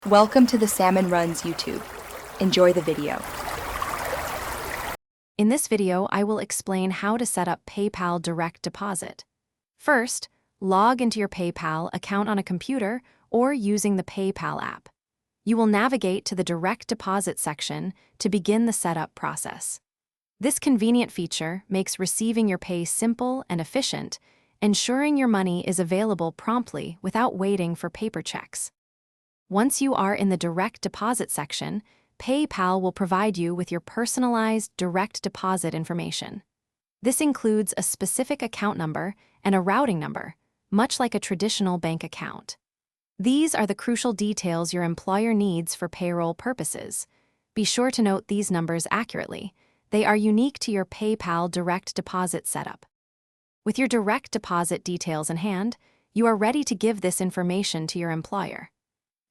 Welcome to the Salmon Runs YouTube. Enjoy the video. In this video, I will explain how to set up PayPal Direct Deposit. First, log into your PayPal account on a computer or using the PayPal app. You will navigate to the Direct Deposit section to begin the setup process. This convenient feature makes receiving your pay simple and efficient, ensuring your money is available promptly without waiting for paper checks. Once you are in the Direct Deposit section, PayPal will provide you with your personalized direct deposit information. This includes a specific account number and a routing number, much like a traditional bank account. These are the crucial details your employer needs for payroll purposes. Be sure to note these numbers accurately. They are unique to your PayPal direct deposit setup. With your direct deposit details in hand, you are ready to give this information to your employer.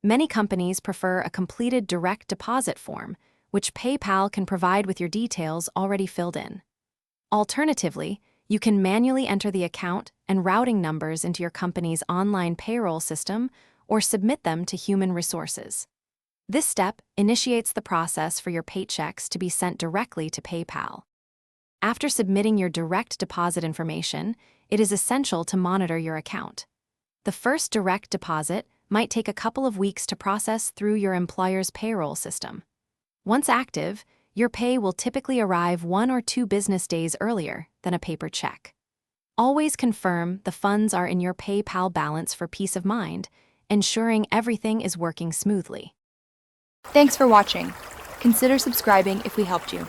Many companies prefer a completed direct deposit form, which PayPal can provide with your details already filled in. Alternatively, you can manually enter the account and routing numbers into your company's online payroll system or submit them to human resources. This step initiates the process for your paychecks to be sent directly to PayPal. After submitting your direct deposit information, it is essential to monitor your account. The first direct deposit might take a couple of weeks to process through your employer's payroll system. Once active, your pay will typically arrive 1 or 2 business days earlier than a paper check. Always confirm the funds are in your PayPal balance for peace of mind, ensuring everything is working smoothly. Thanks for watching. Consider subscribing if we helped you.